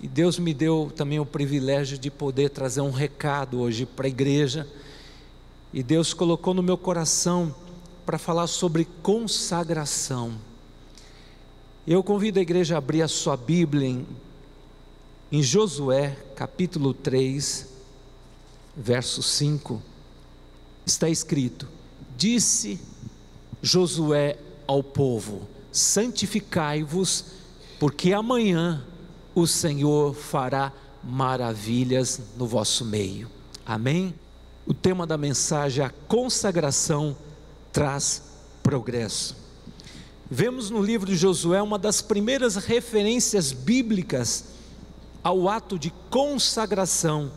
E Deus me deu também o privilégio de poder trazer um recado hoje para a igreja. E Deus colocou no meu coração para falar sobre consagração. Eu convido a igreja a abrir a sua Bíblia em Josué capítulo 3, verso 5. Está escrito: disse Josué ao povo: santificai-vos, porque amanhã o Senhor fará maravilhas no vosso meio. Amém? O tema da mensagem é: a consagração traz progresso. Vemos no livro de Josué uma das primeiras referências bíblicas ao ato de consagração,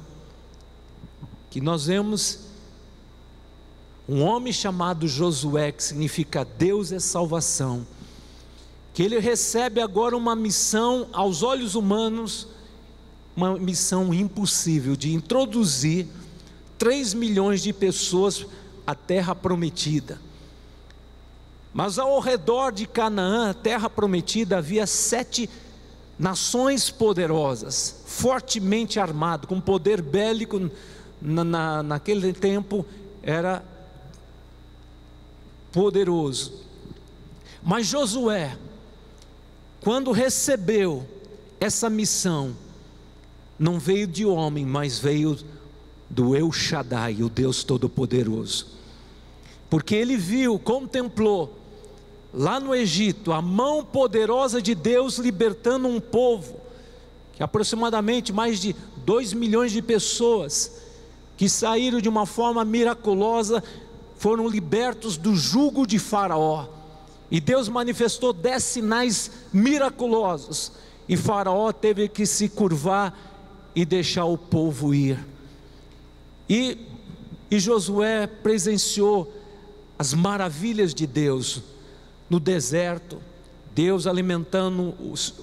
que nós vemos um homem chamado Josué, que significa Deus é salvação, que ele recebe agora uma missão aos olhos humanos, uma missão impossível, de introduzir 3 milhões de pessoas à terra prometida. Mas ao redor de Canaã, a terra prometida, havia 7 nações poderosas, fortemente armadas, com poder bélico. Naquele tempo era poderoso. Mas Josué, quando recebeu essa missão, não veio de homem, mas veio do El Shaddai, o Deus Todo-Poderoso, porque ele viu, contemplou lá no Egito a mão poderosa de Deus libertando um povo, que aproximadamente mais de 2 milhões de pessoas, que saíram de uma forma miraculosa, foram libertos do jugo de Faraó. E Deus manifestou 10 sinais miraculosos, e Faraó teve que se curvar e deixar o povo ir. E Josué presenciou as maravilhas de Deus no deserto, Deus alimentando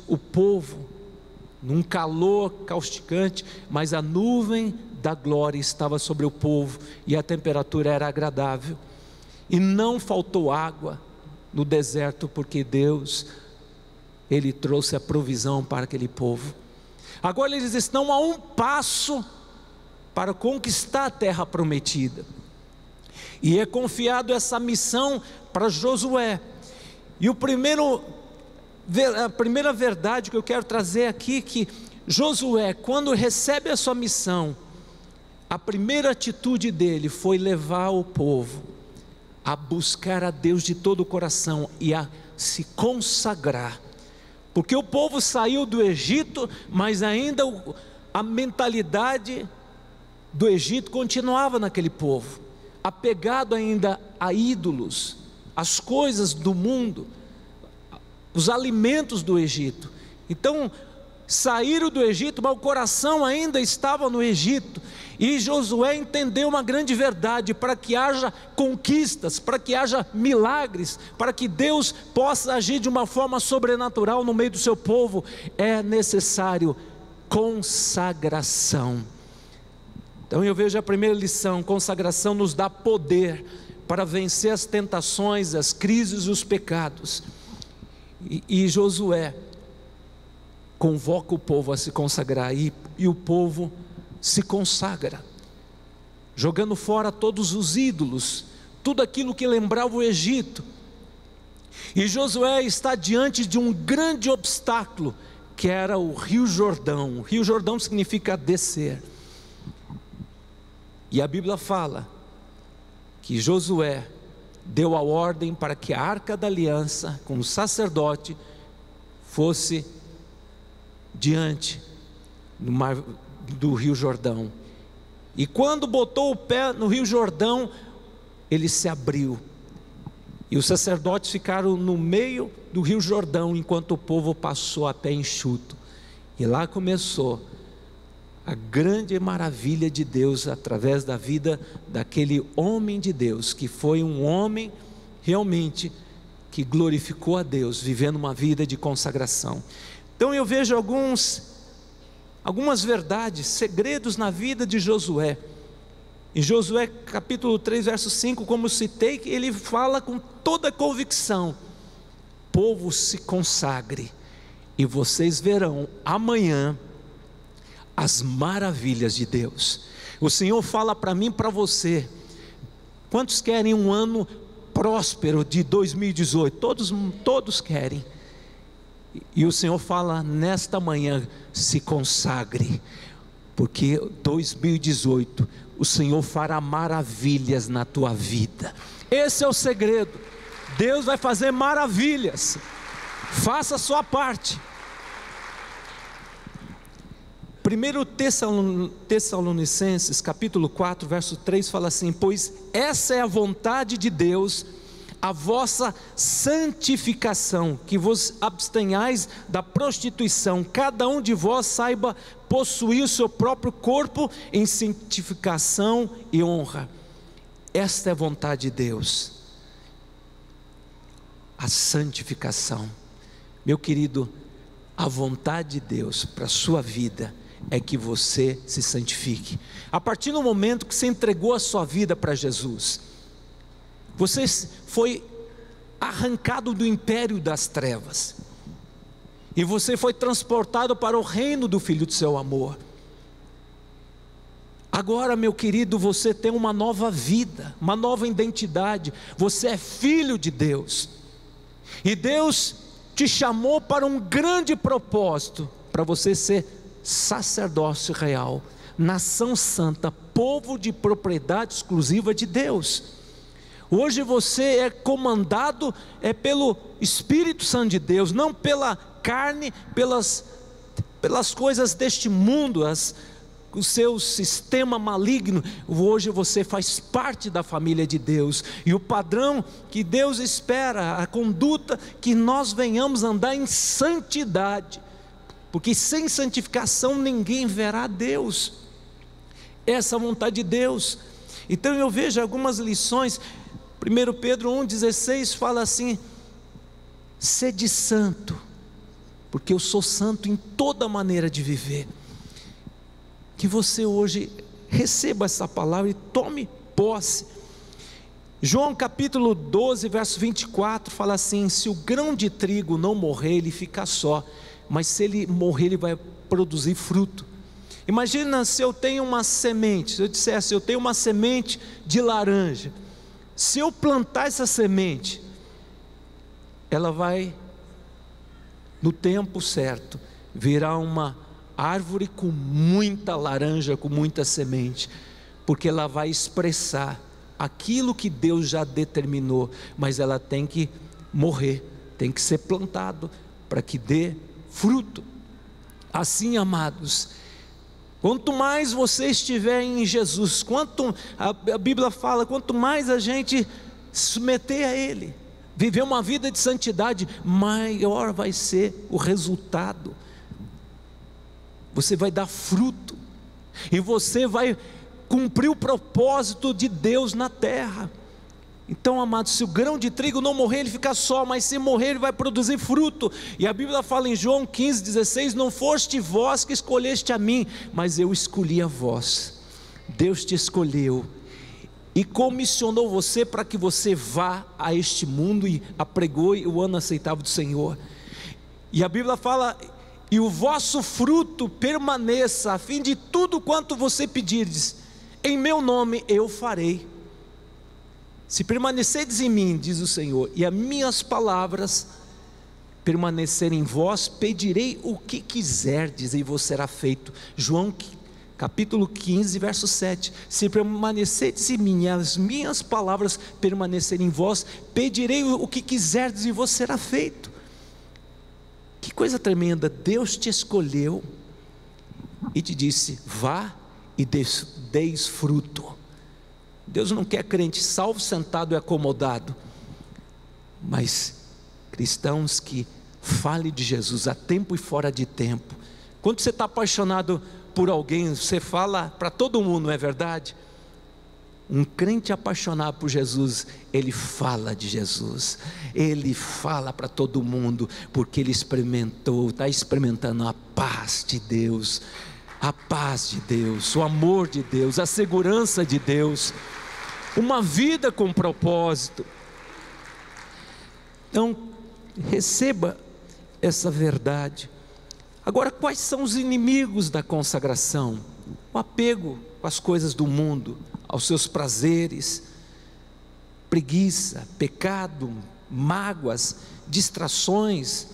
o povo num calor causticante, mas a nuvem da glória estava sobre o povo e a temperatura era agradável, e não faltou água no deserto, porque Deus, Ele trouxe a provisão para aquele povo. Agora eles estão a um passo para conquistar a terra prometida, e é confiado essa missão para Josué. E a primeira verdade que eu quero trazer aqui, que Josué, quando recebe a sua missão, a primeira atitude dele foi levar o povo a buscar a Deus de todo o coração e a se consagrar, porque o povo saiu do Egito, mas ainda a mentalidade do Egito continuava naquele povo, apegado ainda a ídolos, as coisas do mundo, os alimentos do Egito. Então saíram do Egito, mas o coração ainda estava no Egito. E Josué entendeu uma grande verdade: para que haja conquistas, para que haja milagres, para que Deus possa agir de uma forma sobrenatural no meio do seu povo, é necessário consagração. Então eu vejo a primeira lição: consagração nos dá poder para vencer as tentações, as crises e os pecados. E Josué convoca o povo a se consagrar, e o povo se consagra, jogando fora todos os ídolos, tudo aquilo que lembrava o Egito. E Josué está diante de um grande obstáculo, que era o Rio Jordão. O Rio Jordão significa descer. E a Bíblia fala que Josué deu a ordem para que a Arca da Aliança, com o sacerdote, fosse diante do Rio Jordão. E quando botou o pé no Rio Jordão, ele se abriu, e os sacerdotes ficaram no meio do Rio Jordão, enquanto o povo passou a pé enxuto. E lá começou a grande maravilha de Deus, através da vida daquele homem de Deus, que foi um homem realmente que glorificou a Deus, vivendo uma vida de consagração. Então eu vejo algumas verdades, segredos na vida de Josué. Em Josué capítulo 3, verso 5, como citei, ele fala com toda convicção: povo, se consagre, e vocês verão amanhã as maravilhas de Deus. O Senhor fala para mim e para você: quantos querem um ano próspero de 2018? Todos querem. E o Senhor fala nesta manhã: se consagre, porque 2018 o Senhor fará maravilhas na tua vida. Esse é o segredo. Deus vai fazer maravilhas. Faça a sua parte. 1 Tessalonicenses capítulo 4 verso 3 fala assim: pois essa é a vontade de Deus, a vossa santificação, que vos abstenhais da prostituição, cada um de vós saiba possuir o seu próprio corpo em santificação e honra. Esta é a vontade de Deus, a santificação. Meu querido, a vontade de Deus para a sua vida é que você se santifique. A partir do momento que você entregou a sua vida para Jesus, você foi arrancado do império das trevas, e você foi transportado para o reino do Filho do seu amor. Agora, meu querido, você tem uma nova vida, uma nova identidade. Você é filho de Deus, e Deus te chamou para um grande propósito, para você ser sacerdócio real, nação santa, povo de propriedade exclusiva de Deus. Hoje você é comandado pelo Espírito Santo de Deus, não pela carne, pelas coisas deste mundo, o seu sistema maligno. Hoje você faz parte da família de Deus, e o padrão que Deus espera, a conduta, que nós venhamos andar em santidade, porque sem santificação ninguém verá Deus. Essa é a vontade de Deus. Então eu vejo algumas lições. 1 Pedro 1,16 fala assim: sede santo, porque eu sou santo em toda maneira de viver. Que você hoje receba essa palavra e tome posse. João capítulo 12 verso 24 fala assim: se o grão de trigo não morrer, ele fica só, mas se ele morrer, ele vai produzir fruto. Imagina se eu tenho uma semente, se eu dissesse, eu tenho uma semente de laranja. Se eu plantar essa semente, ela vai, no tempo certo, virar uma árvore com muita laranja, com muita semente, porque ela vai expressar aquilo que Deus já determinou, mas ela tem que morrer, tem que ser plantado para que dê fruto. Assim, amados, quanto mais você estiver em Jesus, a Bíblia fala, quanto mais a gente se submeter a Ele, viver uma vida de santidade, maior vai ser o resultado. Você vai dar fruto, e você vai cumprir o propósito de Deus na terra. Então, amados, se o grão de trigo não morrer, ele fica só, mas se morrer, ele vai produzir fruto. E a Bíblia fala em João 15,16: não foste vós que escolheste a mim, mas eu escolhi a vós. Deus te escolheu e comissionou você para que você vá a este mundo e apregoe o ano aceitável do Senhor. E a Bíblia fala: e o vosso fruto permaneça, a fim de tudo quanto você pedirdes, em meu nome eu farei. Se permanecerdes em mim, diz o Senhor, e as minhas palavras permanecerem em vós, pedirei o que quiserdes e vos será feito. João capítulo 15 verso 7. Se permanecerdes em mim e as minhas palavras permanecerem em vós, pedirei o que quiserdes e vos será feito. Que coisa tremenda! Deus te escolheu e te disse: vá e deis fruto. Deus não quer crente salvo, sentado e acomodado, mas cristãos que falem de Jesus a tempo e fora de tempo. Quando você está apaixonado por alguém, você fala para todo mundo, não é verdade? Um crente apaixonado por Jesus, ele fala de Jesus, ele fala para todo mundo, porque ele está experimentando a paz de Deus, o amor de Deus, a segurança de Deus, uma vida com propósito. Então, receba essa verdade. Agora, quais são os inimigos da consagração? O apego com as coisas do mundo, aos seus prazeres, preguiça, pecado, mágoas, distrações.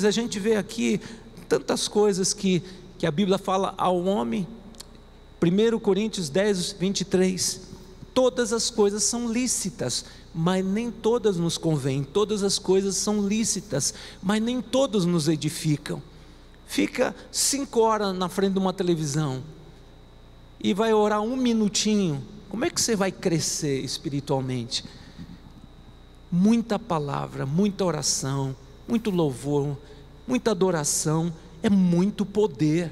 A gente vê aqui tantas coisas que a Bíblia fala ao homem. 1 Coríntios 10, 23, todas as coisas são lícitas, mas nem todas nos convêm. Todas as coisas são lícitas, mas nem todas nos edificam. Fica 5 horas na frente de uma televisão e vai orar 1 minutinho, como é que você vai crescer espiritualmente? Muita palavra, muita oração, muito louvor, muita adoração, é muito poder.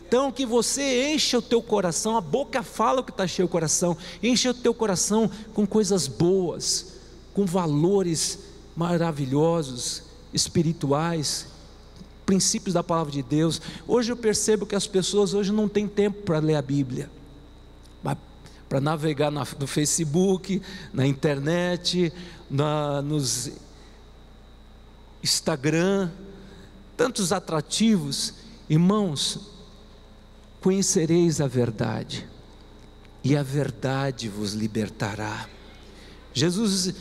Então que você encha o teu coração, a boca fala o que está cheio o coração, encha o teu coração com coisas boas, com valores maravilhosos, espirituais, princípios da palavra de Deus. Hoje eu percebo que as pessoas hoje não têm tempo para ler a Bíblia, para navegar no Facebook, na internet, nos Instagram, tantos atrativos. Irmãos, conhecereis a verdade, e a verdade vos libertará. Jesus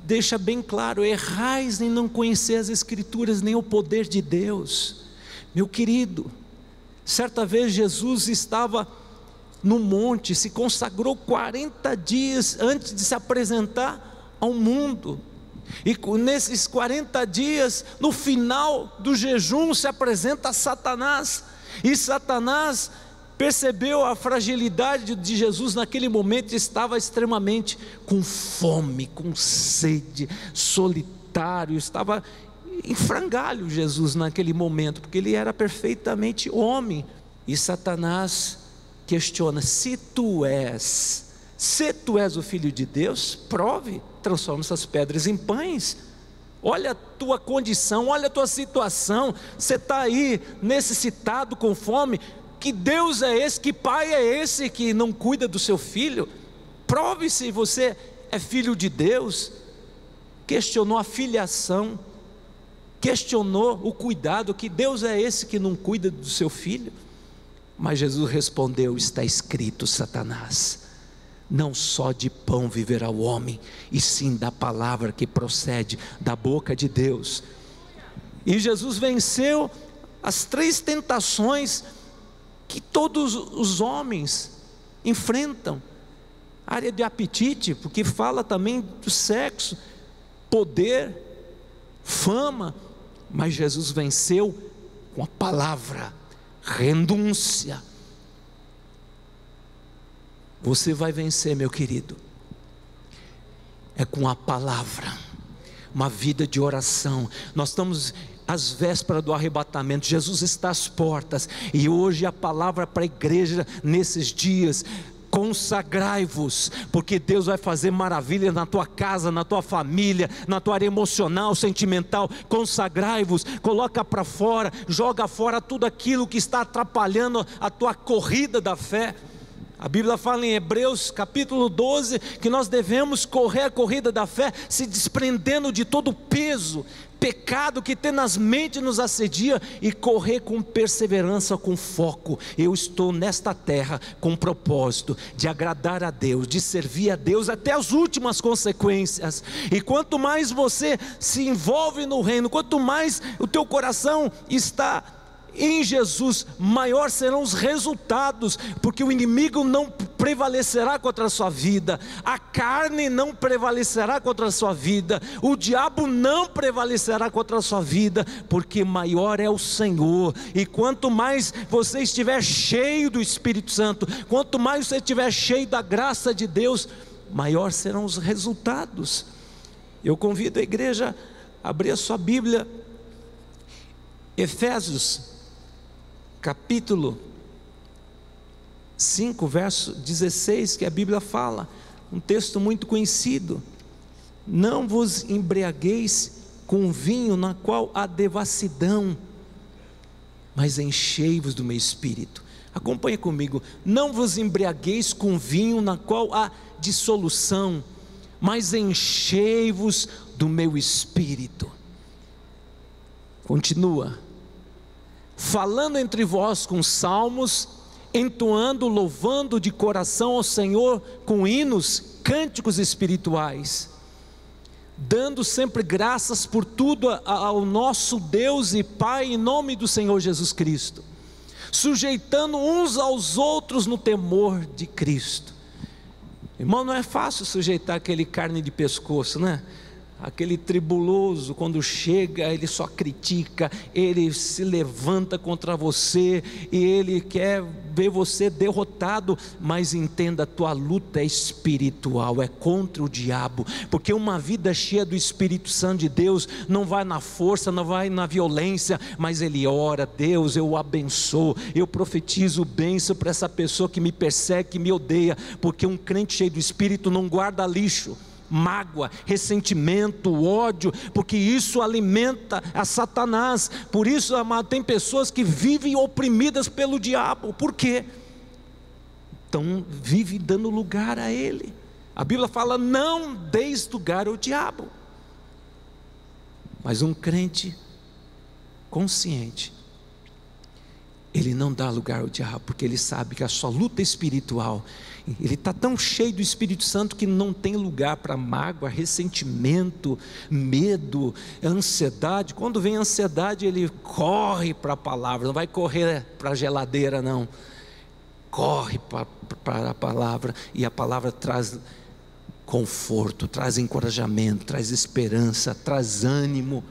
deixa bem claro: errais em não conhecer as Escrituras, nem o poder de Deus. Meu querido, certa vez Jesus estava no monte, se consagrou 40 dias antes de se apresentar ao mundo, e nesses 40 dias, no final do jejum, se apresenta Satanás, e Satanás percebeu a fragilidade de Jesus naquele momento, estava extremamente com fome, com sede, solitário, estava em frangalho Jesus naquele momento, porque ele era perfeitamente homem. E Satanás questiona: se tu és o Filho de Deus, prove, transforma essas pedras em pães. Olha a tua condição, olha a tua situação, você está aí necessitado, com fome. Que Deus é esse, que pai é esse que não cuida do seu filho? Prove se você é filho de Deus. Questionou a filiação, questionou o cuidado. Que Deus é esse que não cuida do seu filho? Mas Jesus respondeu: está escrito, Satanás, não só de pão viverá o homem, e sim da palavra que procede da boca de Deus. E Jesus venceu as 3 tentações que todos os homens enfrentam. Área de apetite, porque fala também do sexo, poder, fama, mas Jesus venceu com a palavra, renúncia. Você vai vencer, meu querido, é com a palavra, uma vida de oração. Nós estamos às vésperas do arrebatamento, Jesus está às portas, e hoje a palavra para a igreja nesses dias: consagrai-vos, porque Deus vai fazer maravilhas na tua casa, na tua família, na tua área emocional, sentimental. Consagrai-vos, coloca para fora, joga fora tudo aquilo que está atrapalhando a tua corrida da fé. A Bíblia fala em Hebreus capítulo 12, que nós devemos correr a corrida da fé, se desprendendo de todo o peso, pecado que tenazmente nos assedia, e correr com perseverança, com foco. Eu estou nesta terra com o propósito de agradar a Deus, de servir a Deus até as últimas consequências. E quanto mais você se envolve no reino, quanto mais o teu coração está em Jesus, maior serão os resultados, porque o inimigo não prevalecerá contra a sua vida, a carne não prevalecerá contra a sua vida, o diabo não prevalecerá contra a sua vida, porque maior é o Senhor. E quanto mais você estiver cheio do Espírito Santo, quanto mais você estiver cheio da graça de Deus, maior serão os resultados. Eu convido a igreja a abrir a sua Bíblia, Efésios capítulo 5, verso 16, que a Bíblia fala, um texto muito conhecido: não vos embriagueis com vinho na qual há devassidão, mas enchei-vos do meu espírito. Acompanhe comigo: não vos embriagueis com vinho na qual há dissolução, mas enchei-vos do meu espírito. Continua: falando entre vós com salmos, entoando, louvando de coração ao Senhor com hinos, cânticos espirituais, dando sempre graças por tudo ao nosso Deus e Pai, em nome do Senhor Jesus Cristo, sujeitando uns aos outros no temor de Cristo. Irmão, não é fácil sujeitar aquele carne de pescoço, né? Aquele tribuloso, quando chega, ele só critica, ele se levanta contra você, e ele quer ver você derrotado. Mas entenda, a tua luta é espiritual, é contra o diabo, porque uma vida cheia do Espírito Santo de Deus, não vai na força, não vai na violência, mas ele ora: Deus, eu o abençoo, eu profetizo bênção para essa pessoa que me persegue, que me odeia, porque um crente cheio do Espírito não guarda lixo, mágoa, ressentimento, ódio, porque isso alimenta a Satanás. Por isso, amado, tem pessoas que vivem oprimidas pelo diabo. Por quê? Então vive dando lugar a ele. A Bíblia fala: não deis lugar ao diabo. Mas um crente consciente, ele não dá lugar ao diabo, porque ele sabe que a sua luta espiritual, ele está tão cheio do Espírito Santo que não tem lugar para mágoa, ressentimento, medo, ansiedade. Quando vem a ansiedade, ele corre para a palavra, não vai correr para a geladeira, não, corre para a palavra, e a palavra traz conforto, traz encorajamento, traz esperança, traz ânimo,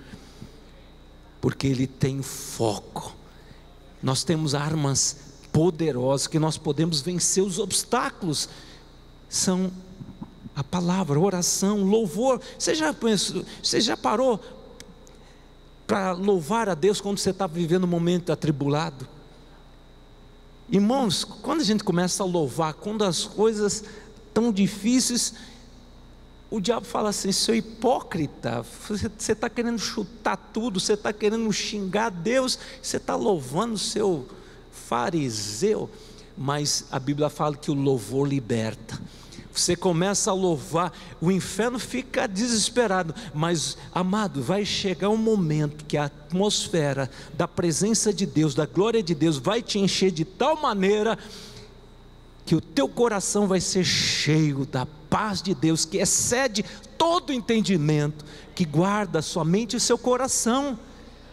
porque ele tem foco. Nós temos armas poderosas que nós podemos vencer os obstáculos. São a palavra, oração, louvor. Você já parou para louvar a Deus quando você está vivendo um momento atribulado? Irmãos, quando a gente começa a louvar, quando as coisas estão difíceis, o diabo fala assim: seu hipócrita, você está querendo chutar tudo, você está querendo xingar Deus, você está louvando o seu fariseu. Mas a Bíblia fala que o louvor liberta. Você começa a louvar, o inferno fica desesperado. Mas, amado, vai chegar um momento que a atmosfera da presença de Deus, da glória de Deus, vai te encher de tal maneira que o teu coração vai ser cheio da paz de Deus, que excede todo entendimento, que guarda a sua mente e o seu coração.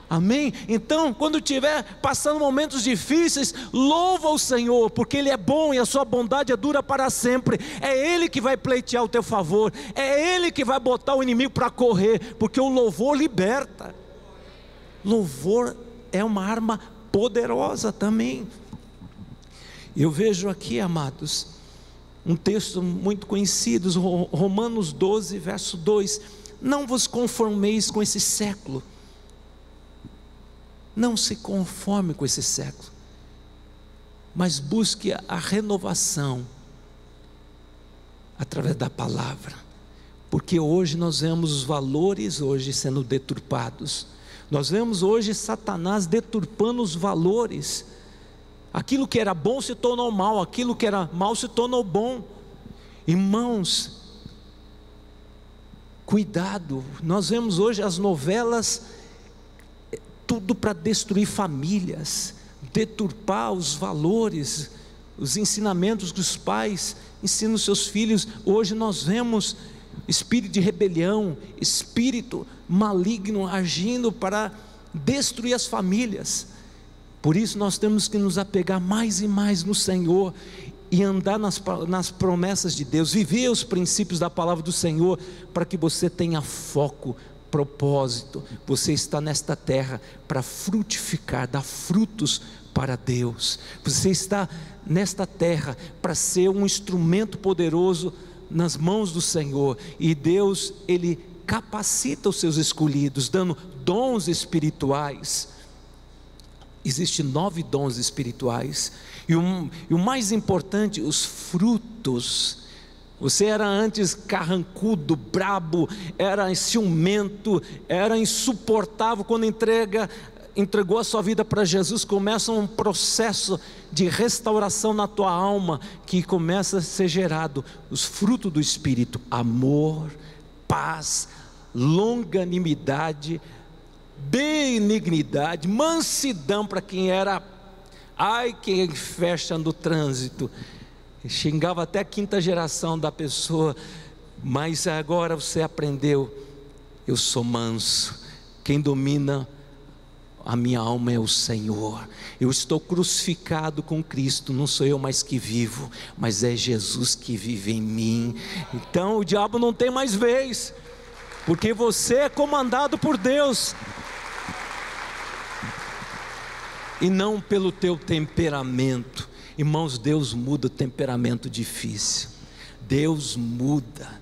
Amém? Então, quando estiver passando momentos difíceis, louva o Senhor, porque Ele é bom e a sua bondade dura para sempre. É Ele que vai pleitear o teu favor, é Ele que vai botar o inimigo para correr, porque o louvor liberta. Louvor é uma arma poderosa também. Eu vejo aqui, amados, um texto muito conhecido, Romanos 12, verso 2: não vos conformeis com esse século. Não se conforme com esse século, mas busque a renovação através da palavra, porque hoje nós vemos os valores hoje sendo deturpados. Nós vemos hoje Satanás deturpando os valores. Aquilo que era bom se tornou mal, aquilo que era mal se tornou bom. Irmãos, cuidado. Nós vemos hoje as novelas, tudo para destruir famílias, deturpar os valores, os ensinamentos que os pais ensinam os seus filhos. Hoje nós vemos espírito de rebelião, espírito maligno agindo para destruir as famílias. Por isso nós temos que nos apegar mais e mais no Senhor e andar nas promessas de Deus, viver os princípios da palavra do Senhor, para que você tenha foco, propósito. Você está nesta terra para frutificar, dar frutos para Deus. Você está nesta terra para ser um instrumento poderoso nas mãos do Senhor, e Deus, Ele capacita os seus escolhidos, dando dons espirituais. Existem 9 dons espirituais, e o mais importante, os frutos. Você era antes carrancudo, brabo, era ciumento, era insuportável. Quando entregou a sua vida para Jesus, começa um processo de restauração na tua alma, que começa a ser gerado os frutos do Espírito: amor, paz, longanimidade, benignidade, mansidão para quem era, quem fecha no trânsito, xingava até a quinta geração da pessoa, mas agora você aprendeu, eu sou manso, quem domina a minha alma é o Senhor, eu estou crucificado com Cristo, não sou eu mais que vivo, mas é Jesus que vive em mim. Então o diabo não tem mais vez, porque você é comandado por Deus, e não pelo teu temperamento. Irmãos, Deus muda o temperamento difícil, Deus muda.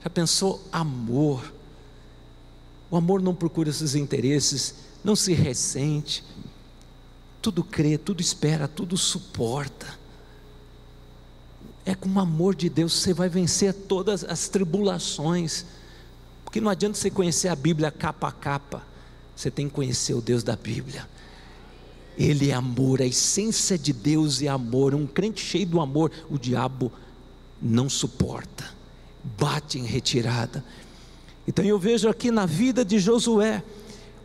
Já pensou? Amor, o amor não procura seus interesses, não se ressente, tudo crê, tudo espera, tudo suporta. É com o amor de Deus você vai vencer todas as tribulações, porque não adianta você conhecer a Bíblia capa a capa, você tem que conhecer o Deus da Bíblia. Ele é amor, a essência de Deus é amor. Um crente cheio do amor, o diabo não suporta, bate em retirada. Então eu vejo aqui na vida de Josué,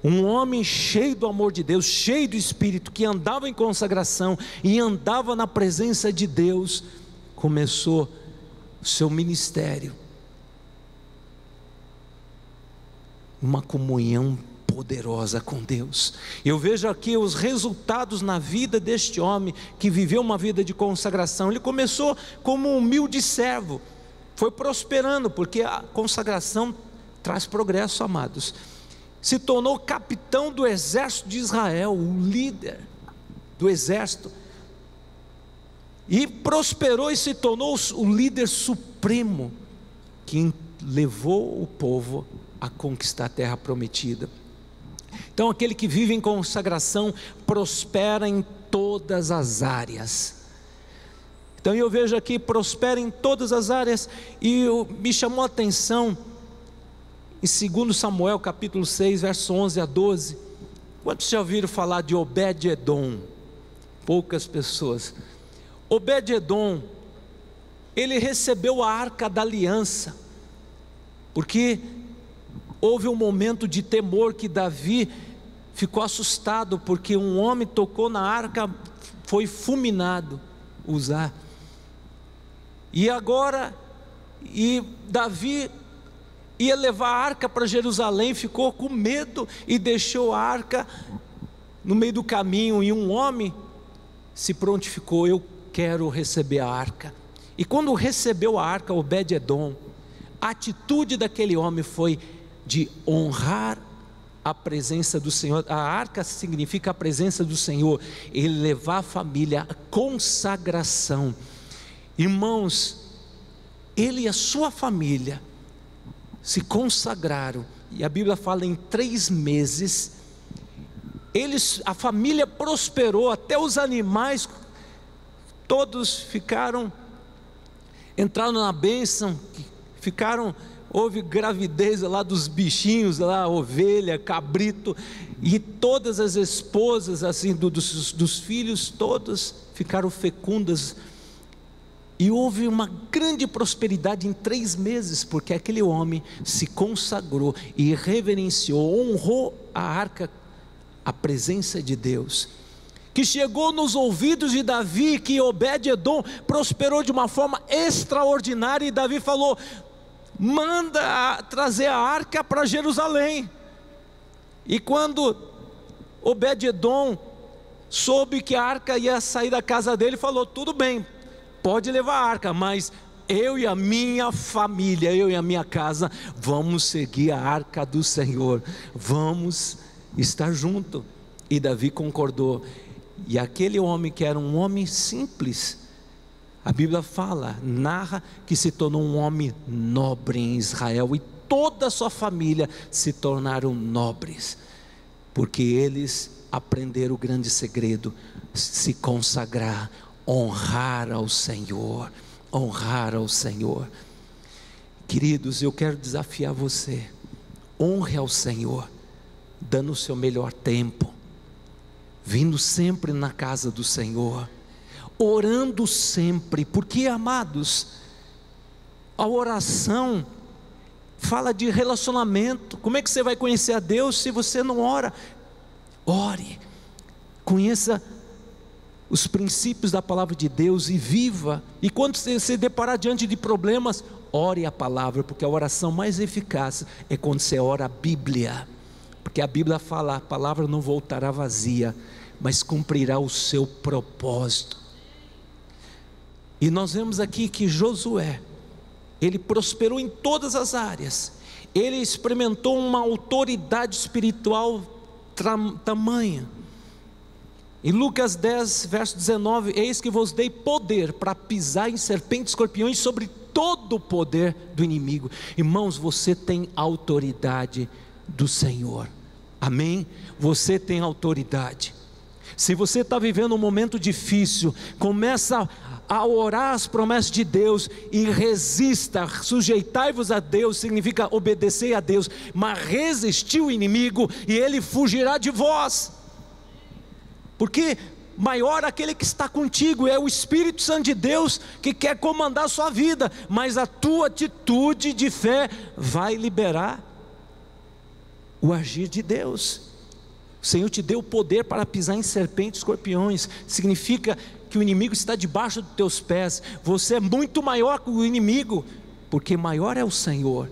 um homem cheio do amor de Deus, cheio do Espírito, que andava em consagração e andava na presença de Deus, começou o seu ministério, uma comunhão poderosa com Deus. Eu vejo aqui os resultados na vida deste homem, que viveu uma vida de consagração. Ele começou como um humilde servo, foi prosperando, porque a consagração traz progresso, amados. Se tornou capitão do exército de Israel, o líder do exército, e prosperou e se tornou o líder supremo, que levou o povo a conquistar a terra prometida. Então aquele que vive em consagração prospera em todas as áreas. Então eu vejo aqui, prospera em todas as áreas. E me chamou a atenção em 2 Samuel capítulo 6, verso 11 a 12. Quantos já ouviram falar de Obed-edom? Poucas pessoas. Obed-edom, ele recebeu a arca da aliança, porque houve um momento de temor que Davi ficou assustado, porque um homem tocou na arca, foi fulminado, Uzá. E agora, Davi ia levar a arca para Jerusalém, ficou com medo e deixou a arca no meio do caminho, e um homem se prontificou: eu quero receber a arca. E quando recebeu a arca, Obed-edom, a atitude daquele homem foi de honrar a presença do Senhor. A arca significa a presença do Senhor, ele levar a família, a consagração. Irmãos, ele e a sua família se consagraram, e a Bíblia fala em 3 meses, a família prosperou, até os animais, todos entraram na bênção, houve gravidez lá dos bichinhos, lá, ovelha, cabrito, e todas as esposas assim, dos filhos, todas ficaram fecundas, e houve uma grande prosperidade em 3 meses, porque aquele homem se consagrou e reverenciou, honrou a arca, a presença de Deus, que chegou nos ouvidos de Davi, que Obed-edom prosperou de uma forma extraordinária, e Davi falou: manda trazer a arca para Jerusalém. E quando Obed-edom soube que a arca ia sair da casa dele, falou: tudo bem, pode levar a arca, mas eu e a minha família, eu e a minha casa, vamos seguir a arca do Senhor, vamos estar junto. E Davi concordou. E aquele homem, que era um homem simples, a Bíblia narra que se tornou um homem nobre em Israel, e toda a sua família se tornaram nobres, porque eles aprenderam o grande segredo: se consagrar, honrar ao Senhor, honrar ao Senhor. Queridos, eu quero desafiar você: honre ao Senhor, dando o seu melhor tempo, vindo sempre na casa do Senhor, orando sempre, porque, amados, a oração fala de relacionamento. Como é que você vai conhecer a Deus se você não ora? Ore, conheça os princípios da palavra de Deus e viva. E quando você se deparar diante de problemas, ore a palavra, porque a oração mais eficaz é quando você ora a Bíblia, porque a Bíblia fala: a palavra não voltará vazia, mas cumprirá o seu propósito. E nós vemos aqui que Josué, ele prosperou em todas as áreas, ele experimentou uma autoridade espiritual tamanha. Em Lucas 10, verso 19: eis que vos dei poder para pisar em serpentes e escorpiões, sobre todo o poder do inimigo. Irmãos, você tem autoridade do Senhor, amém? Você tem autoridade. Se você está vivendo um momento difícil, começa a orar as promessas de Deus e resista. Sujeitai-vos a Deus significa obedecer a Deus, mas resistir o inimigo e ele fugirá de vós, porque maior aquele que está contigo, é o Espírito Santo de Deus que quer comandar a sua vida, mas a tua atitude de fé vai liberar o agir de Deus. O Senhor te deu o poder para pisar em serpentes e escorpiões, significa que o inimigo está debaixo dos teus pés. Você é muito maior que o inimigo, porque maior é o Senhor.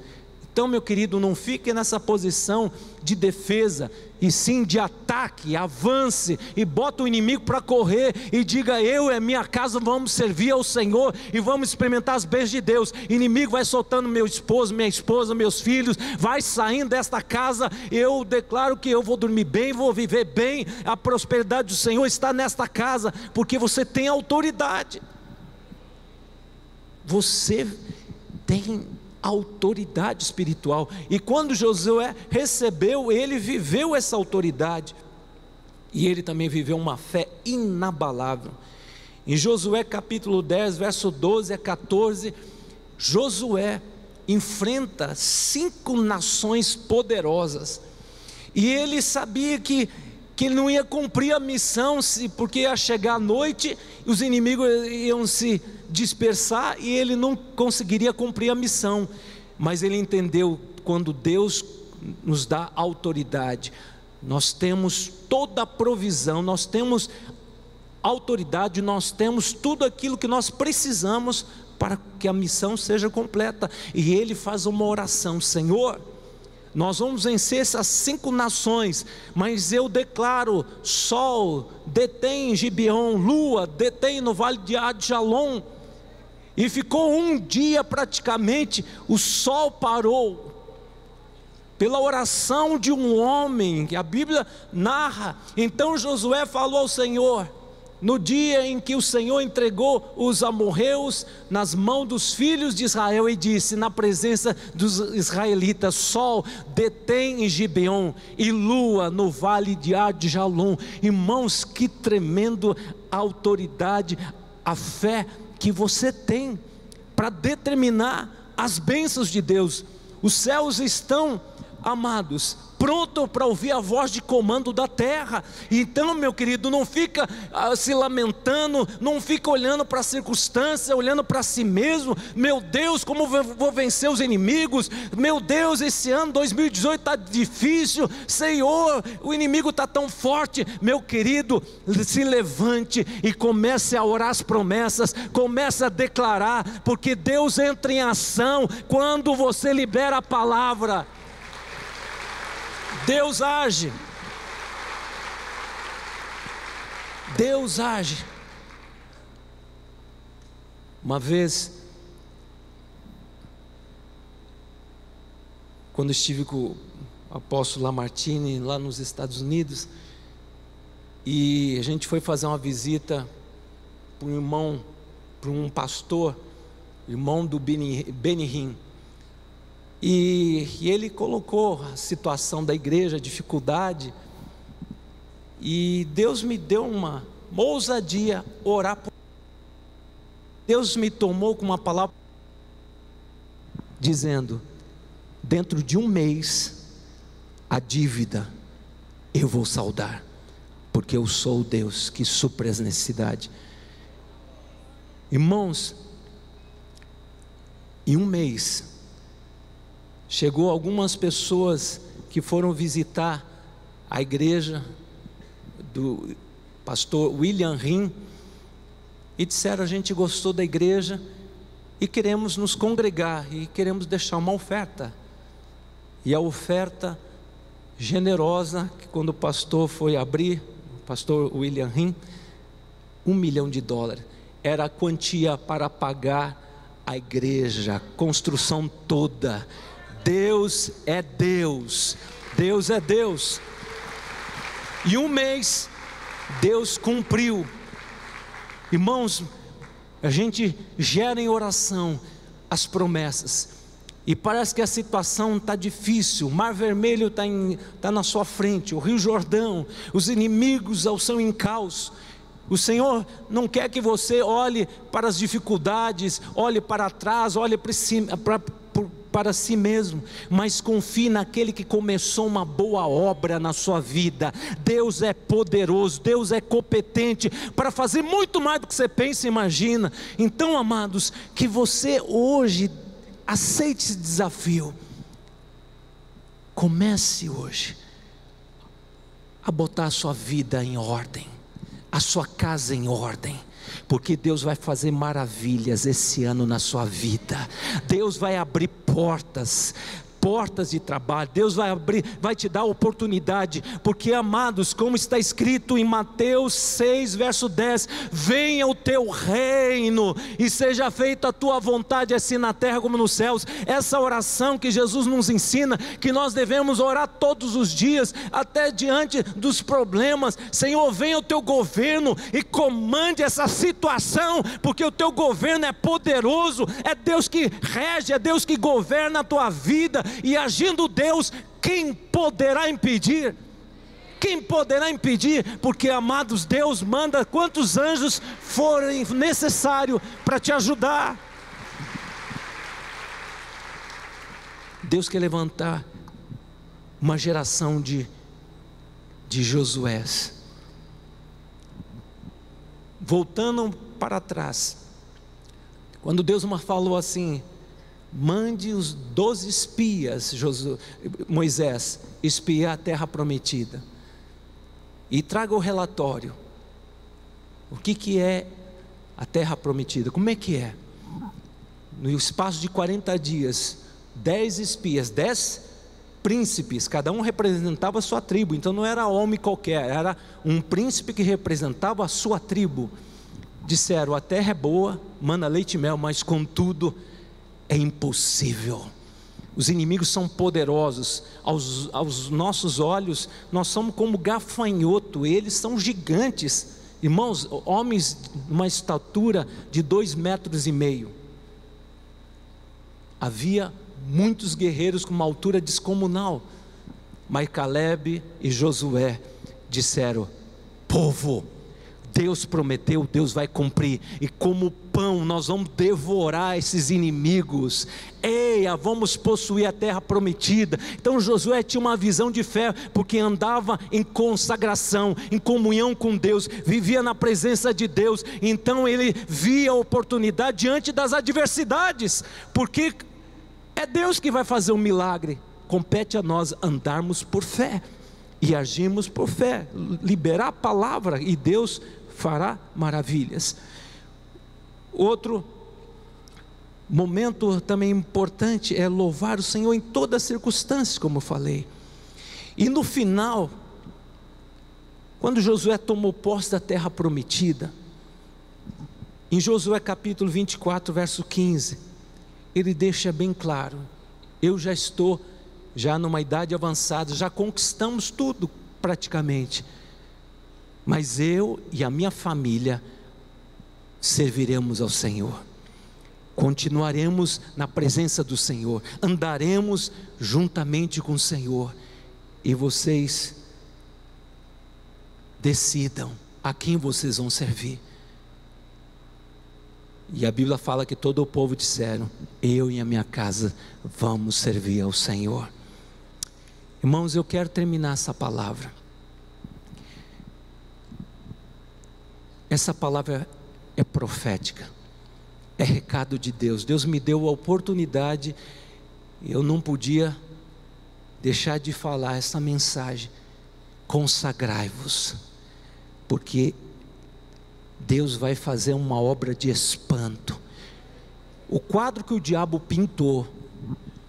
Então, meu querido, não fique nessa posição de defesa, e sim de ataque. Avance e bota o inimigo para correr e diga: eu e minha casa vamos servir ao Senhor e vamos experimentar as bênçãos de Deus. O inimigo vai soltando meu esposo, minha esposa, meus filhos, vai saindo desta casa. Eu declaro que eu vou dormir bem, vou viver bem. A prosperidade do Senhor está nesta casa, porque você tem autoridade. Você tem autoridade espiritual, e quando Josué recebeu, ele viveu essa autoridade, e ele também viveu uma fé inabalável. Em Josué capítulo 10, verso 12 a 14, Josué enfrenta 5 nações poderosas, e ele sabia que ele não ia cumprir a missão, porque ia chegar a noite, os inimigos iam se dispersar e ele não conseguiria cumprir a missão. Mas ele entendeu, quando Deus nos dá autoridade, nós temos toda a provisão, nós temos autoridade, nós temos tudo aquilo que nós precisamos para que a missão seja completa. E ele faz uma oração: Senhor, nós vamos vencer essas 5 nações, mas eu declaro: sol, detém em Gibeon, lua, detém no vale de Adjalon. E ficou um dia praticamente, o sol parou, pela oração de um homem, que a Bíblia narra. Então Josué falou ao Senhor, no dia em que o Senhor entregou os amorreus nas mãos dos filhos de Israel, e disse na presença dos israelitas: sol, detém em Gibeon, e lua no vale de Adjalon. Irmãos, que tremendo autoridade, a fé que você tem para determinar as bênçãos de Deus. Os céus estão, amados, pronto para ouvir a voz de comando da terra. Então, meu querido, não fica se lamentando, não fica olhando para a circunstância, olhando para si mesmo. Meu Deus, como vou vencer os inimigos? Meu Deus, esse ano 2018 está difícil. Senhor, o inimigo está tão forte. Meu querido, se levante e comece a orar as promessas, comece a declarar, porque Deus entra em ação quando você libera a palavra. Deus age, Deus age. Uma vez, quando estive com o apóstolo Lamartine lá nos Estados Unidos, e a gente foi fazer uma visita para um irmão, para um pastor, irmão do Benihim. E ele colocou a situação da igreja, a dificuldade, e Deus me deu uma ousadia, orar por... Deus me tomou com uma palavra, dizendo: dentro de um mês, a dívida eu vou saldar, porque eu sou o Deus que supre as necessidades. Irmãos, em um mês, chegou algumas pessoas que foram visitar a igreja do pastor William Rim e disseram: a gente gostou da igreja e queremos nos congregar e queremos deixar uma oferta. E a oferta generosa, que quando o pastor foi abrir, o pastor William Rim, $1 milhão, era a quantia para pagar a igreja, a construção toda. Deus é Deus, Deus é Deus. E um mês, Deus cumpriu. Irmãos, a gente gera em oração as promessas, e parece que a situação está difícil, o Mar Vermelho está na sua frente, o Rio Jordão, os inimigos ao seu encalço. O Senhor não quer que você olhe para as dificuldades, olhe para trás, olhe para si mesmo, mas confie naquele que começou uma boa obra na sua vida. Deus é poderoso, Deus é competente para fazer muito mais do que você pensa e imagina. Então, amados, que você hoje aceite esse desafio. Comece hoje a botar a sua vida em ordem, a sua casa em ordem, porque Deus vai fazer maravilhas esse ano na sua vida. Deus vai abrir portas de trabalho. Deus vai te dar oportunidade, porque, amados, como está escrito em Mateus 6, verso 10, venha o teu reino e seja feita a tua vontade, assim na terra como nos céus. Essa oração que Jesus nos ensina, que nós devemos orar todos os dias, até diante dos problemas. Senhor, venha o teu governo e comande essa situação, porque o teu governo é poderoso, é Deus que rege, é Deus que governa a tua vida. E agindo Deus, quem poderá impedir? Quem poderá impedir? Porque, amados, Deus manda quantos anjos forem necessário para te ajudar. Deus quer levantar uma geração de Josués. Voltando para trás, quando Deus me falou assim: mande os 12 espias, Moisés, espiar a terra prometida, e traga o relatório. O que é a terra prometida? Como é que é? No espaço de 40 dias, 10 espias, 10 príncipes, cada um representava a sua tribo. Então não era homem qualquer, era um príncipe que representava a sua tribo. Disseram: a terra é boa, mana leite e mel, mas contudo é impossível. Os inimigos são poderosos. Aos nossos olhos, nós somos como gafanhoto, eles são gigantes. Irmãos, homens de uma estatura de 2,5 metros. Havia muitos guerreiros com uma altura descomunal, mas Caleb e Josué disseram: povo, Deus prometeu, Deus vai cumprir, e como pão nós vamos devorar esses inimigos. Eia, vamos possuir a terra prometida. Então Josué tinha uma visão de fé, porque andava em consagração, em comunhão com Deus, vivia na presença de Deus. Então ele via a oportunidade diante das adversidades, porque é Deus que vai fazer um milagre. Compete a nós andarmos por fé e agirmos por fé, liberar a palavra, e Deus fará maravilhas. Outro momento também importante é louvar o Senhor em todas as circunstâncias, como eu falei. E no final, quando Josué tomou posse da terra prometida, em Josué capítulo 24, verso 15, ele deixa bem claro: eu já estou numa idade avançada, já conquistamos tudo praticamente, mas eu e a minha família serviremos ao Senhor, continuaremos na presença do Senhor, andaremos juntamente com o Senhor, e vocês decidam a quem vocês vão servir. E a Bíblia fala que todo o povo disseram: eu e a minha casa vamos servir ao Senhor. Irmãos, eu quero terminar essa palavra. Essa palavra é profética, é recado de Deus. Deus me deu a oportunidade Eu não podia deixar de falar essa mensagem: consagrai-vos, porque Deus vai fazer uma obra de espanto. O quadro que o diabo pintou,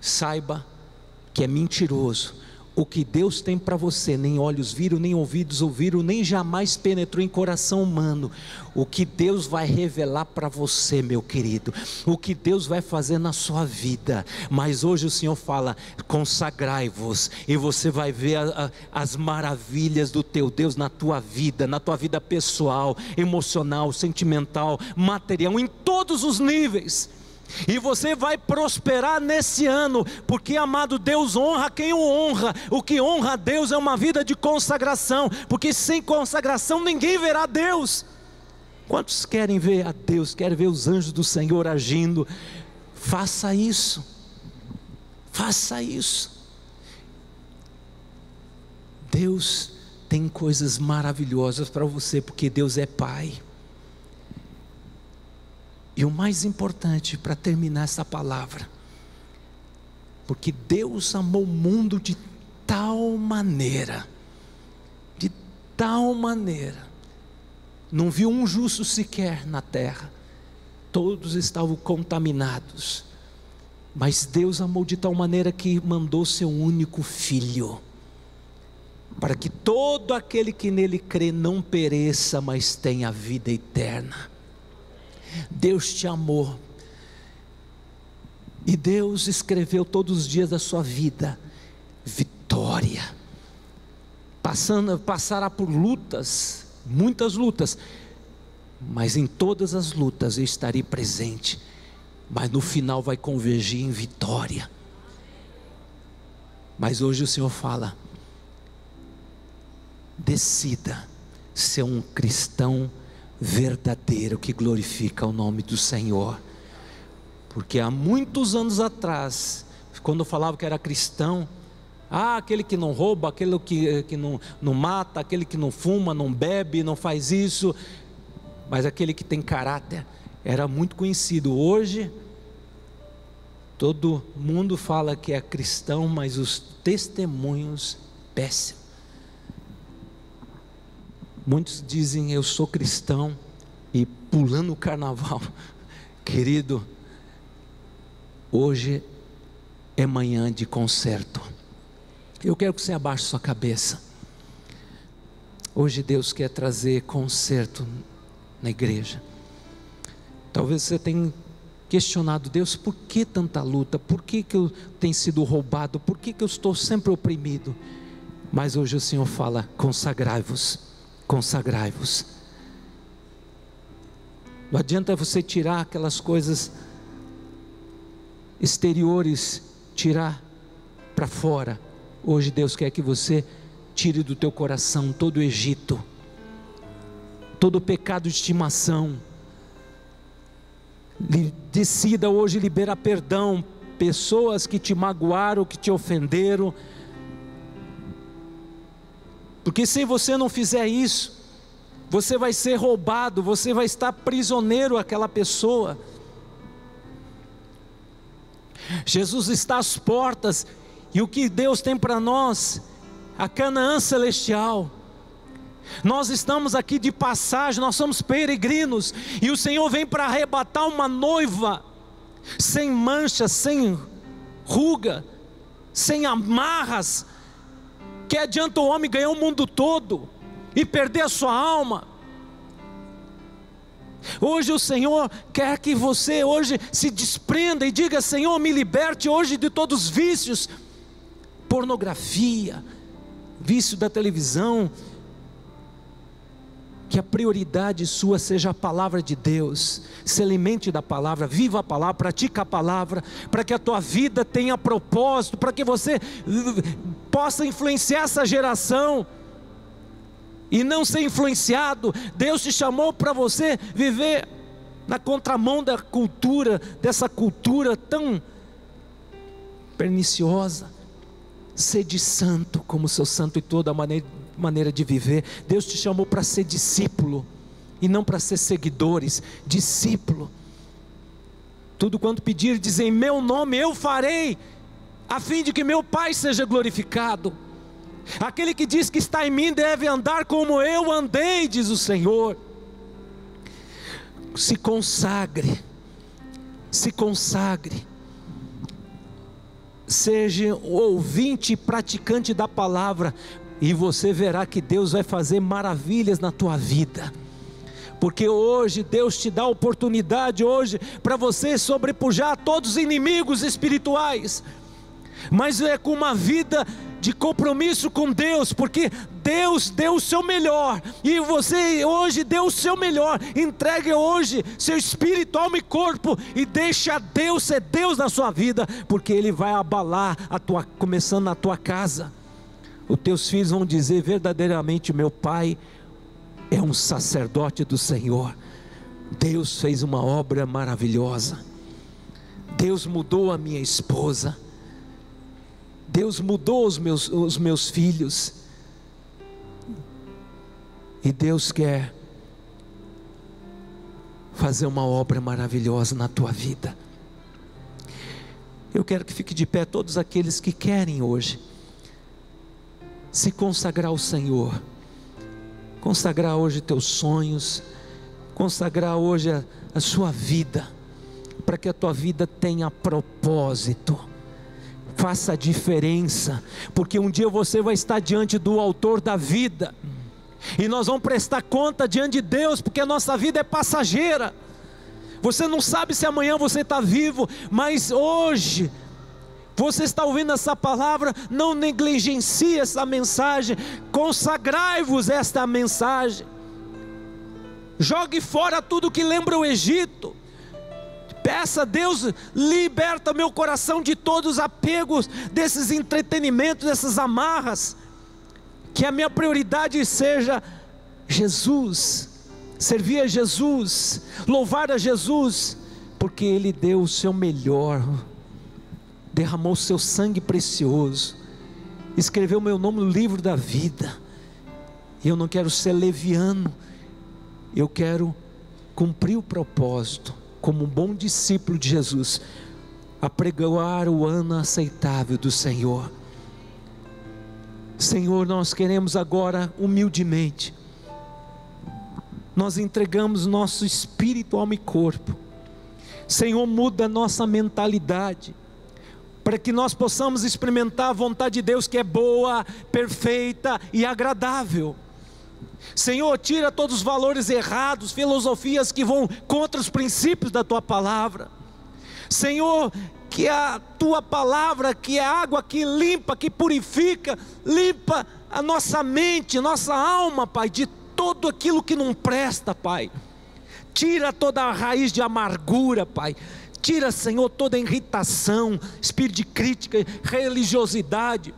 saiba que é mentiroso. O que Deus tem para você, nem olhos viram, nem ouvidos ouviram, nem jamais penetrou em coração humano. O que Deus vai revelar para você, meu querido, o que Deus vai fazer na sua vida. Mas hoje o Senhor fala: consagrai-vos, e você vai ver as maravilhas do teu Deus na tua vida pessoal, emocional, sentimental, material, em todos os níveis. E você vai prosperar nesse ano, porque, amado, Deus honra quem o honra. O que honra a Deus é uma vida de consagração, porque sem consagração ninguém verá Deus. Quantos querem ver a Deus, querem ver os anjos do Senhor agindo? Faça isso, faça isso. Deus tem coisas maravilhosas para você, porque Deus é Pai. E o mais importante, para terminar essa palavra, porque Deus amou o mundo de tal maneira, não viu um justo sequer na terra, todos estavam contaminados, mas Deus amou de tal maneira que mandou seu único filho, para que todo aquele que nele crê não pereça, mas tenha vida eterna. Deus te amou, e Deus escreveu todos os dias da sua vida vitória. Passará por lutas, muitas lutas, mas em todas as lutas eu estarei presente, mas no final vai convergir em vitória. Mas hoje o Senhor fala: decida ser um cristão verdadeiro, que glorifica o nome do Senhor. Porque há muitos anos atrás, quando eu falava que era cristão, aquele que não rouba, aquele que não mata, aquele que não fuma, não bebe, não faz isso, mas aquele que tem caráter, era muito conhecido. Hoje todo mundo fala que é cristão, mas os testemunhos péssimos. Muitos dizem: eu sou cristão, e pulando o carnaval. Querido, hoje é manhã de concerto. Eu quero que você abaixe sua cabeça. Hoje Deus quer trazer concerto na igreja. Talvez você tenha questionado: Deus, por que tanta luta? Por que eu tenho sido roubado? Por que eu estou sempre oprimido? Mas hoje o Senhor fala: consagrai-vos. Consagrai-vos. Não adianta você tirar aquelas coisas exteriores, tirar para fora. Hoje Deus quer que você tire do teu coração todo o Egito, todo o pecado de estimação. Decida hoje liberar perdão, pessoas que te magoaram, que te ofenderam. Porque se você não fizer isso, você vai ser roubado, você vai estar prisioneiro àquela pessoa. Jesus está às portas, e o que Deus tem para nós, a Canaã celestial. Nós estamos aqui de passagem, nós somos peregrinos, e o Senhor vem para arrebatar uma noiva, sem mancha, sem ruga, sem amarras. Que adianta o homem ganhar o mundo todo e perder a sua alma? Hoje o Senhor quer que você hoje se desprenda e diga: Senhor, me liberte hoje de todos os vícios, pornografia, vício da televisão. Que a prioridade sua seja a palavra de Deus. Se alimente da palavra, viva a palavra, pratica a palavra, para que a tua vida tenha propósito, para que você possa influenciar essa geração e não ser influenciado. Deus te chamou para você viver na contramão da cultura, dessa cultura tão perniciosa. Sede santo, como seu santo, e toda a maneira de viver. Deus te chamou para ser discípulo, e não para ser seguidores. Discípulo. Tudo quanto pedir, dizer em meu nome, eu farei. a fim de que meu Pai seja glorificado. Aquele que diz que está em mim deve andar como eu andei, diz o Senhor. Se consagre, se consagre, seja ouvinte e praticante da palavra, e você verá que Deus vai fazer maravilhas na tua vida. Porque hoje Deus te dá a oportunidade hoje para você sobrepujar todos os inimigos espirituais, mas é com uma vida de compromisso com Deus, porque Deus deu o seu melhor, e você hoje deu o seu melhor. Entregue hoje seu espírito, alma e corpo, e deixa Deus ser Deus na sua vida, porque Ele vai abalar começando na tua casa. Os teus filhos vão dizer verdadeiramente: meu pai é um sacerdote do Senhor. Deus fez uma obra maravilhosa. Deus mudou a minha esposa. Deus mudou os meus filhos. E Deus quer fazer uma obra maravilhosa na tua vida. Eu quero que fique de pé todos aqueles que querem hoje se consagrar ao Senhor. Consagrar hoje teus sonhos, consagrar hoje a sua vida, para que a tua vida tenha propósito, faça a diferença, porque um dia você vai estar diante do autor da vida, e nós vamos prestar conta diante de Deus, porque a nossa vida é passageira. Você não sabe se amanhã você está vivo, mas hoje você está ouvindo essa palavra, não negligencie essa mensagem, consagrai-vos esta mensagem, jogue fora tudo que lembra o Egito, peça a Deus: liberta meu coração de todos os apegos, desses entretenimentos, dessas amarras, que a minha prioridade seja Jesus, servir a Jesus, louvar a Jesus, porque Ele deu o seu melhor, derramou o seu sangue precioso, escreveu meu nome no livro da vida. E eu não quero ser leviano, eu quero cumprir o propósito, como um bom discípulo de Jesus, apregoar o ano aceitável do Senhor. Senhor, nós queremos agora humildemente, nós entregamos nosso espírito, alma e corpo. Senhor, muda a nossa mentalidade, para que nós possamos experimentar a vontade de Deus, que é boa, perfeita e agradável. Senhor, tira todos os valores errados, filosofias que vão contra os princípios da Tua palavra. Senhor, que a Tua palavra, que é água que limpa, que purifica, limpa a nossa mente, nossa alma, Pai, de tudo aquilo que não presta, Pai. Tira toda a raiz de amargura, Pai. Tira, Senhor, toda irritação, espírito de crítica, religiosidade.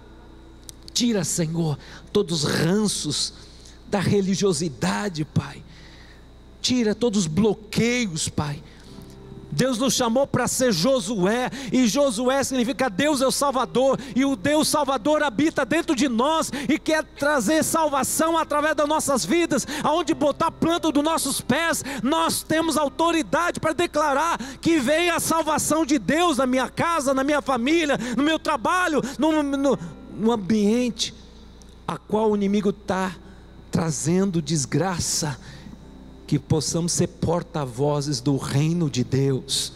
Tira, Senhor, todos os ranços da religiosidade, Pai. Tira todos os bloqueios, Pai. Deus nos chamou para ser Josué, e Josué significa Deus é o Salvador, e o Deus Salvador habita dentro de nós, e quer trazer salvação através das nossas vidas. Aonde botar a planta dos nossos pés, nós temos autoridade para declarar que vem a salvação de Deus na minha casa, na minha família, no meu trabalho, no ambiente a qual o inimigo está trazendo desgraça. Que possamos ser porta-vozes do reino de Deus,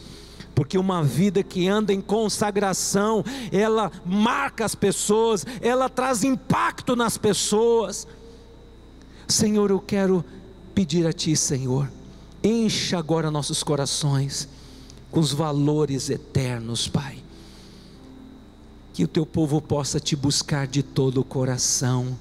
porque uma vida que anda em consagração, ela marca as pessoas, ela traz impacto nas pessoas. Senhor, eu quero pedir a Ti, Senhor, encha agora nossos corações com os valores eternos, Pai, que o Teu povo possa Te buscar de todo o coração,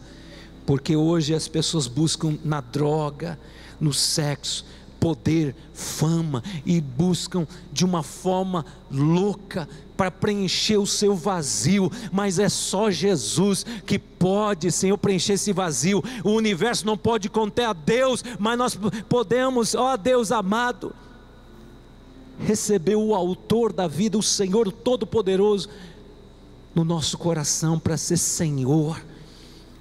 porque hoje as pessoas buscam na droga, no sexo, poder, fama, e buscam de uma forma louca para preencher o seu vazio, mas é só Jesus que pode, Senhor, preencher esse vazio. O universo não pode conter a Deus, mas nós podemos, ó Deus amado, receber o autor da vida, o Senhor Todo-Poderoso, no nosso coração, para ser Senhor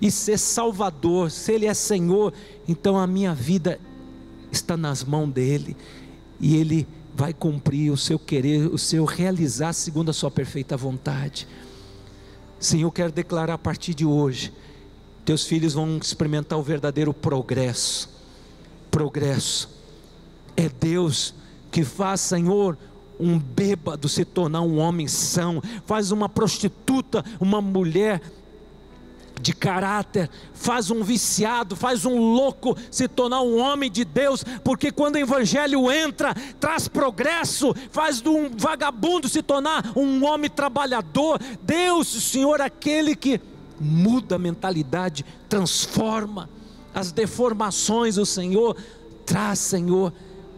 e ser Salvador. Se Ele é Senhor, então a minha vida está nas mãos dEle, e Ele vai cumprir o seu querer, o seu realizar segundo a sua perfeita vontade. Senhor, eu quero declarar a partir de hoje, teus filhos vão experimentar o verdadeiro progresso. Progresso. É Deus que faz, Senhor, um bêbado se tornar um homem são, faz uma prostituta, uma mulher de caráter, faz um viciado, faz um louco se tornar um homem de Deus, porque quando o evangelho entra, traz progresso, faz de um vagabundo se tornar um homem trabalhador. Deus, Senhor, aquele que muda a mentalidade, transforma as deformações, o Senhor traz, Senhor,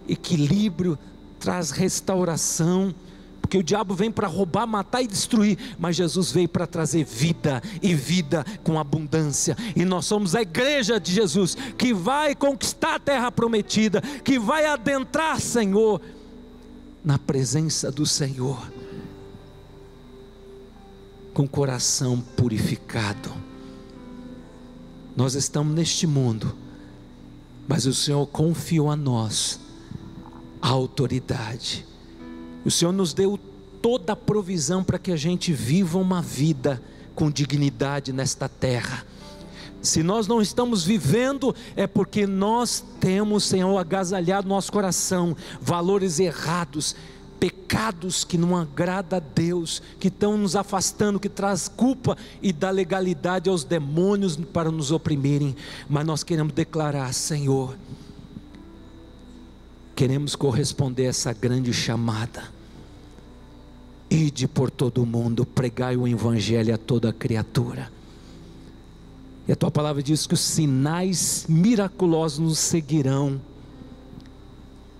equilíbrio, traz restauração, porque o diabo vem para roubar, matar e destruir, mas Jesus veio para trazer vida, e vida com abundância. E nós somos a igreja de Jesus, que vai conquistar a terra prometida, que vai adentrar, Senhor, na presença do Senhor, com o coração purificado. Nós estamos neste mundo, mas o Senhor confiou a nós a autoridade. O Senhor nos deu toda a provisão para que a gente viva uma vida com dignidade nesta terra. Se nós não estamos vivendo, é porque nós temos, Senhor, agasalhado no nosso coração valores errados, pecados que não agradam a Deus, que estão nos afastando, que traz culpa e dá legalidade aos demônios para nos oprimirem. Mas nós queremos declarar, Senhor, queremos corresponder a essa grande chamada: ide por todo o mundo, pregai o evangelho a toda criatura. E a tua palavra diz que os sinais miraculosos nos seguirão,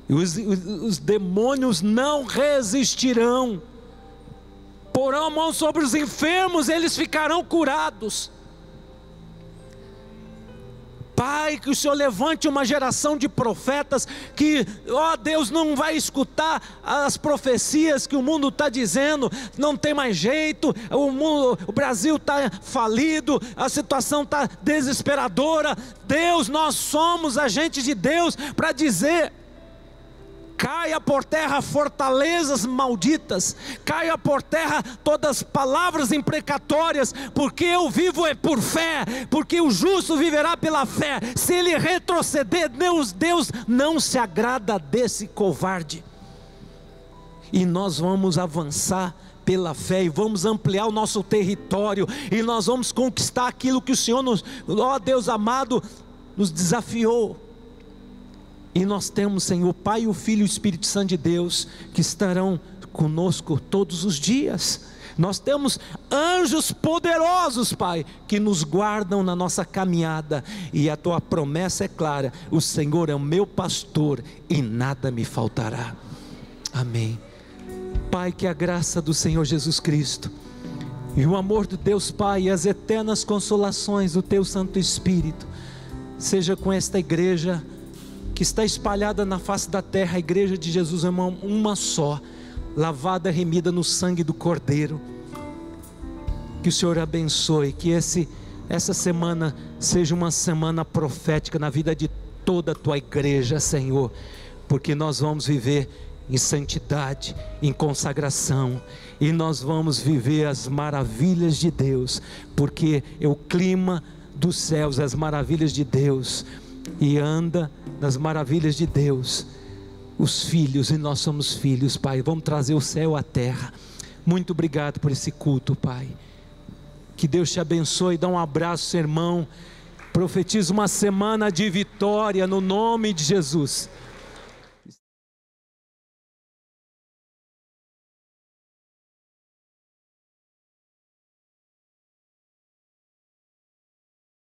e os demônios não resistirão, porão a mão sobre os enfermos, eles ficarão curados. Pai, que o Senhor levante uma geração de profetas, que, ó Deus, não vai escutar as profecias que o mundo está dizendo, não tem mais jeito, o Brasil está falido, a situação está desesperadora. Deus, nós somos agentes de Deus para dizer: caia por terra fortalezas malditas, caia por terra todas as palavras imprecatórias, porque eu vivo é por fé, porque o justo viverá pela fé. Se ele retroceder, Deus não se agrada desse covarde. E nós vamos avançar pela fé, e vamos ampliar o nosso território, e nós vamos conquistar aquilo que o Senhor ó Deus amado, nos desafiou. E nós temos, Senhor, o Pai, o Filho e o Espírito Santo de Deus, que estarão conosco todos os dias. Nós temos anjos poderosos, Pai, que nos guardam na nossa caminhada. E a tua promessa é clara: o Senhor é o meu pastor e nada me faltará. Amém. Pai, que a graça do Senhor Jesus Cristo, e o amor de Deus Pai, e as eternas consolações do teu Santo Espírito, seja com esta igreja que está espalhada na face da terra. A igreja de Jesus é uma só, lavada, remida no sangue do Cordeiro. Que o Senhor abençoe, que essa semana seja uma semana profética na vida de toda a tua igreja, Senhor, porque nós vamos viver em santidade, em consagração, e nós vamos viver as maravilhas de Deus, porque é o clima dos céus, as maravilhas de Deus, e anda nas maravilhas de Deus os filhos, e nós somos filhos, Pai. Vamos trazer o céu à terra. Muito obrigado por esse culto, Pai. Que Deus te abençoe. Dá um abraço, seu irmão. Profetiza uma semana de vitória no nome de Jesus.